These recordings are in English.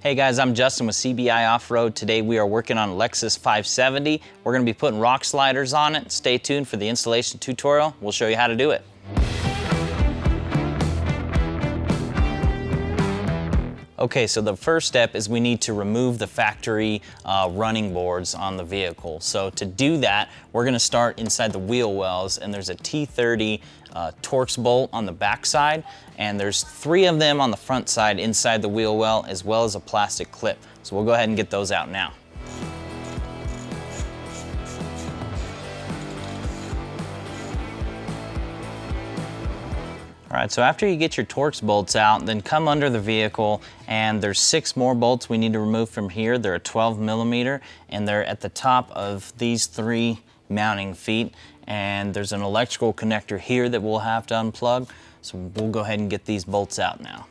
Hey guys, I'm Justin with CBI Off-Road. Today we are working on LX570. We're going to be putting rock sliders on it. Stay tuned for the installation tutorial. We'll show you how to do it. Okay, so the first step is we need to remove the factory running boards on the vehicle. So to do that, we're gonna start inside the wheel wells, and there's a T30 Torx bolt on the back side, and there's 3 of them on the front side inside the wheel well, as well as a plastic clip. So we'll go ahead and get those out now. All right, so after you get your Torx bolts out, then come under the vehicle, and there's 6 more bolts we need to remove from here. They're a 12mm, and they're at the top of these 3 mounting feet. And there's an electrical connector here that we'll have to unplug. So we'll go ahead and get these bolts out now.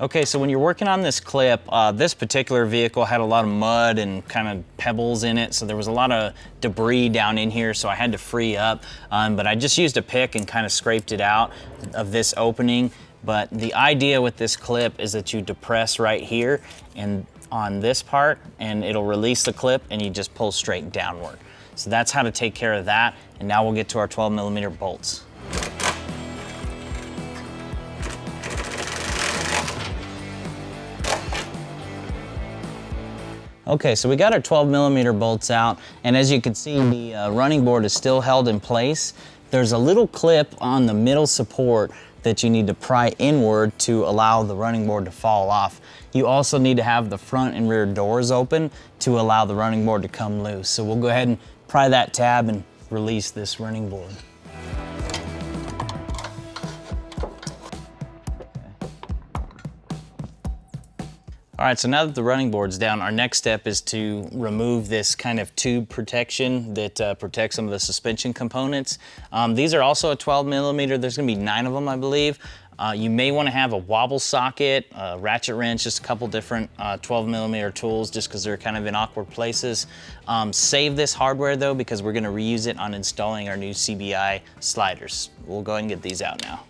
Okay, so when you're working on this clip, this particular vehicle had a lot of mud and kind of pebbles in it, so there was a lot of debris down in here, so I had to free up. But I just used a pick and kind of scraped it out of this opening. But the idea with this clip is that you depress right here and on this part, and it'll release the clip, and you just pull straight downward. So that's how to take care of that. And now we'll get to our 12mm bolts. Okay, so we got our 12mm bolts out, and as you can see, the running board is still held in place. There's a little clip on the middle support that you need to pry inward to allow the running board to fall off. You also need to have the front and rear doors open to allow the running board to come loose. So we'll go ahead and pry that tab and release this running board. All right, so now that the running board's down, our next step is to remove this kind of tube protection that protects some of the suspension components. These are also a 12mm. There's gonna be 9 of them, I believe. You may wanna have a wobble socket, a ratchet wrench, just a couple different 12mm tools, just because they're kind of in awkward places. Save this hardware though, because we're gonna reuse it on installing our new CBI sliders. We'll go ahead and get these out now.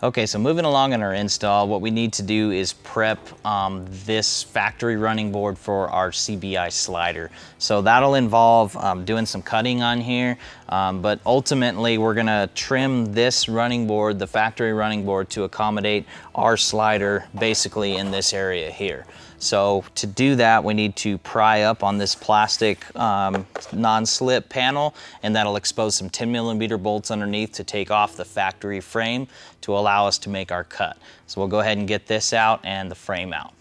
Okay, so moving along in our install, what we need to do is prep this factory running board for our CBI slider. So that'll involve doing some cutting on here, but ultimately we're gonna trim this running board, the factory running board, to accommodate our slider basically in this area here. So to do that, we need to pry up on this plastic non-slip panel, and that'll expose some 10mm bolts underneath to take off the factory frame to allow us to make our cut. So we'll go ahead and get this out and the frame out.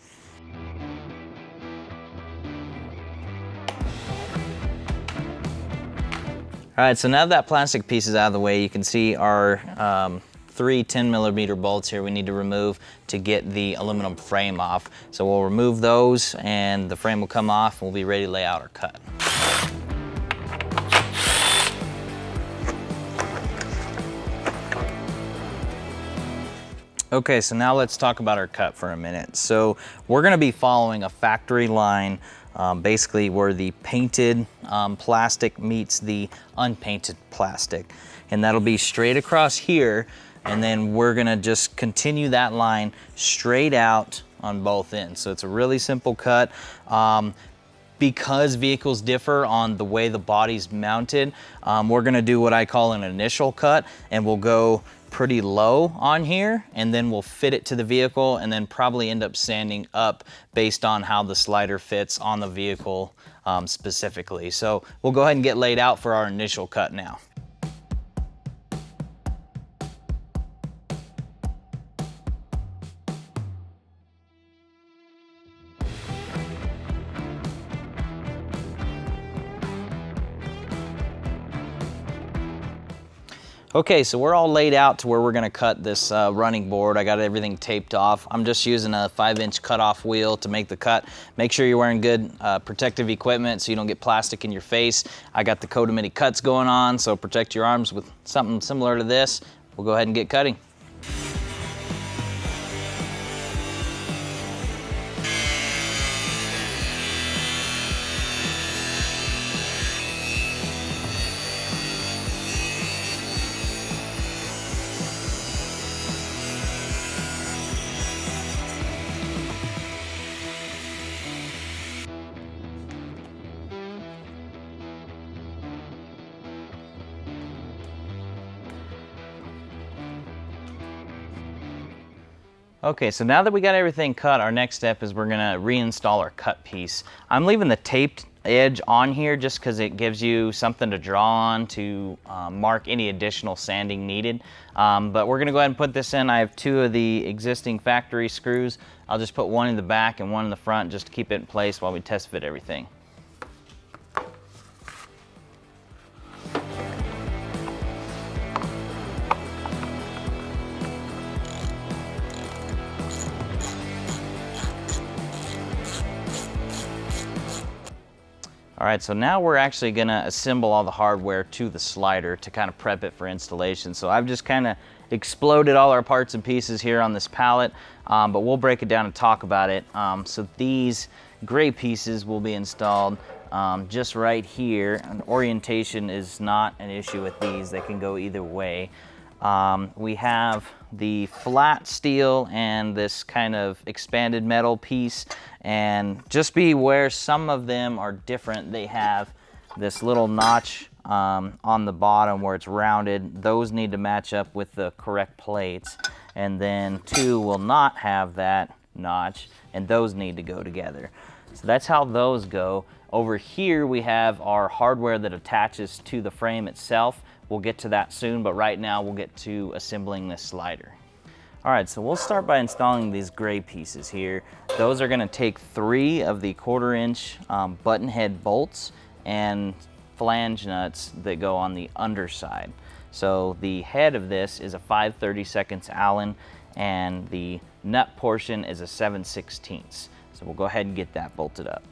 All right, so now that plastic piece is out of the way, you can see our 3 10mm bolts here we need to remove to get the aluminum frame off. So we'll remove those and the frame will come off and we'll be ready to lay out our cut. Okay, so now let's talk about our cut for a minute. So we're gonna be following a factory line, basically where the painted plastic meets the unpainted plastic. And that'll be straight across here, and then we're gonna just continue that line straight out on both ends. So it's a really simple cut. Because vehicles differ on the way the body's mounted, we're gonna do what I call an initial cut, and we'll go pretty low on here, and then we'll fit it to the vehicle, and then probably end up sanding up based on how the slider fits on the vehicle specifically. So we'll go ahead and get laid out for our initial cut now. Okay, so we're all laid out to where we're gonna cut this running board. I got everything taped off. I'm just using a 5-inch cutoff wheel to make the cut. Make sure you're wearing good protective equipment so you don't get plastic in your face. I got the Codemini cuts going on, so protect your arms with something similar to this. We'll go ahead and get cutting. Okay, so now that we got everything cut, our next step is we're gonna reinstall our cut piece. I'm leaving the taped edge on here just because it gives you something to draw on to mark any additional sanding needed. But we're gonna go ahead and put this in. I have 2 of the existing factory screws. I'll just put one in the back and one in the front just to keep it in place while we test fit everything. All right, so now we're actually gonna assemble all the hardware to the slider to kind of prep it for installation. So I've just kind of exploded all our parts and pieces here on this pallet, but we'll break it down and talk about it. So these gray pieces will be installed just right here, and orientation is not an issue with these. They can go either way. We have the flat steel and this kind of expanded metal piece, and just be aware some of them are different. They have this little notch on the bottom where it's rounded. Those need to match up with the correct plates, and then 2 will not have that notch, and those need to go together. So that's how those go. Over here we have our hardware that attaches to the frame itself. We'll get to that soon, but right now we'll get to assembling this slider. All right, so we'll start by installing these gray pieces here. Those are gonna take 3 of the 1/4-inch button head bolts and flange nuts that go on the underside. So the head of this is a 5/32 Allen, and the nut portion is a 7/16. So we'll go ahead and get that bolted up.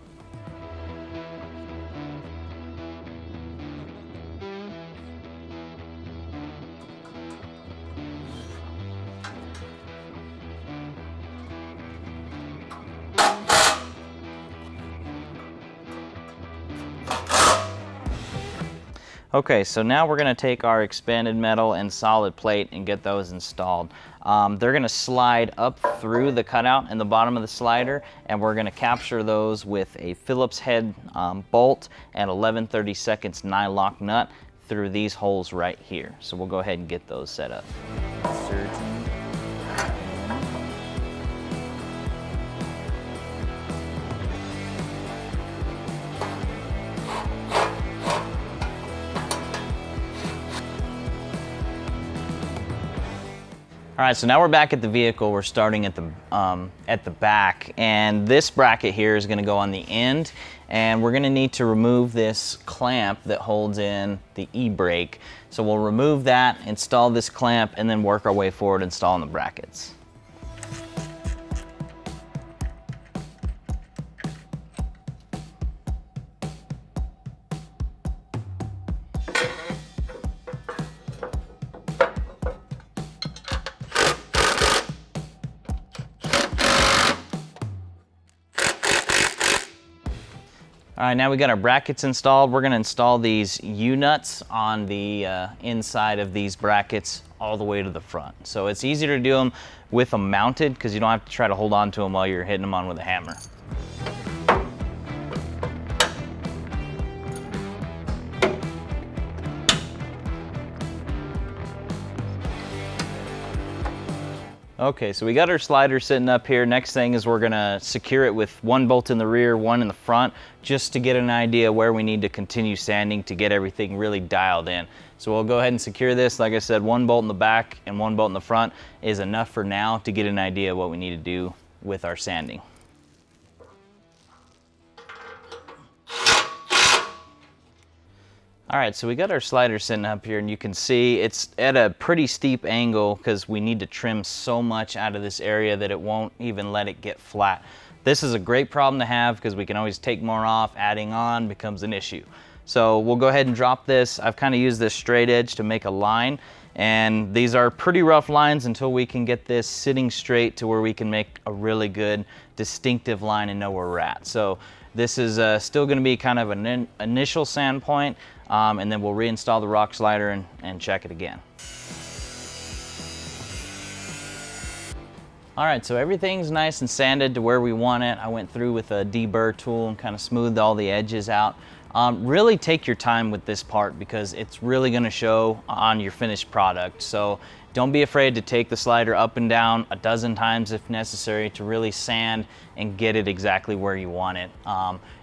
Okay, so now we're gonna take our expanded metal and solid plate and get those installed. They're gonna slide up through the cutout in the bottom of the slider, and we're gonna capture those with a Phillips head bolt and 11/32 nylock nut through these holes right here. So we'll go ahead and get those set up. All right, so now we're back at the vehicle. We're starting at the back, and this bracket here is gonna go on the end, and we're gonna need to remove this clamp that holds in the e-brake. So we'll remove that, install this clamp, and then work our way forward installing the brackets. All right, now we got our brackets installed. We're gonna install these U-nuts on the inside of these brackets all the way to the front. So it's easier to do them with them mounted because you don't have to try to hold on to them while you're hitting them on with a hammer. Okay, so we got our slider sitting up here. Next thing is we're gonna secure it with 1 bolt in the rear, 1 in the front, just to get an idea where we need to continue sanding to get everything really dialed in. So we'll go ahead and secure this. Like I said, 1 bolt in the back and 1 bolt in the front is enough for now to get an idea of what we need to do with our sanding. All right, so we got our slider sitting up here, and you can see it's at a pretty steep angle because we need to trim so much out of this area that it won't even let it get flat. This is a great problem to have because we can always take more off. Adding on becomes an issue. So we'll go ahead and drop this. I've kind of used this straight edge to make a line, and these are pretty rough lines until we can get this sitting straight to where we can make a really good distinctive line and know where we're at. So this is still going to be kind of an initial sand point, and then we'll reinstall the rock slider and check it again. All right, so everything's nice and sanded to where we want it. I went through with a deburr tool and kind of smoothed all the edges out. Really take your time with this part because it's really going to show on your finished product. So don't be afraid to take the slider up and down a dozen times if necessary to really sand and get it exactly where you want it.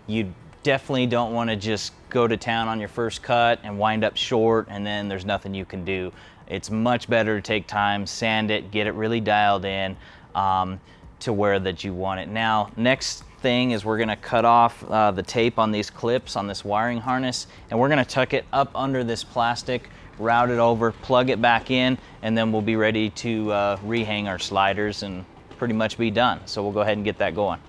You definitely don't want to just go to town on your first cut and wind up short and then there's nothing you can do. It's much better to take time, sand it, get it really dialed in to where that you want it. Now, next thing is we're gonna cut off the tape on these clips on this wiring harness, and we're gonna tuck it up under this plastic, route it over, plug it back in, and then we'll be ready to rehang our sliders and pretty much be done. So we'll go ahead and get that going.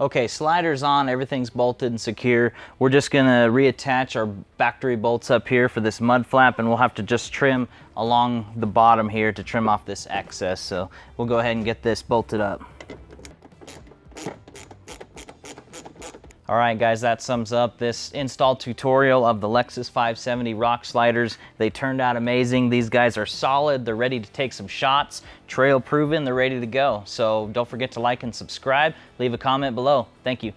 Okay, sliders on, everything's bolted and secure. We're just gonna reattach our factory bolts up here for this mud flap, and we'll have to just trim along the bottom here to trim off this excess. So we'll go ahead and get this bolted up. All right, guys, that sums up this install tutorial of the LX570 rock sliders. They turned out amazing. These guys are solid. They're ready to take some shots, trail proven. They're ready to go. So don't forget to like and subscribe. Leave a comment below. Thank you.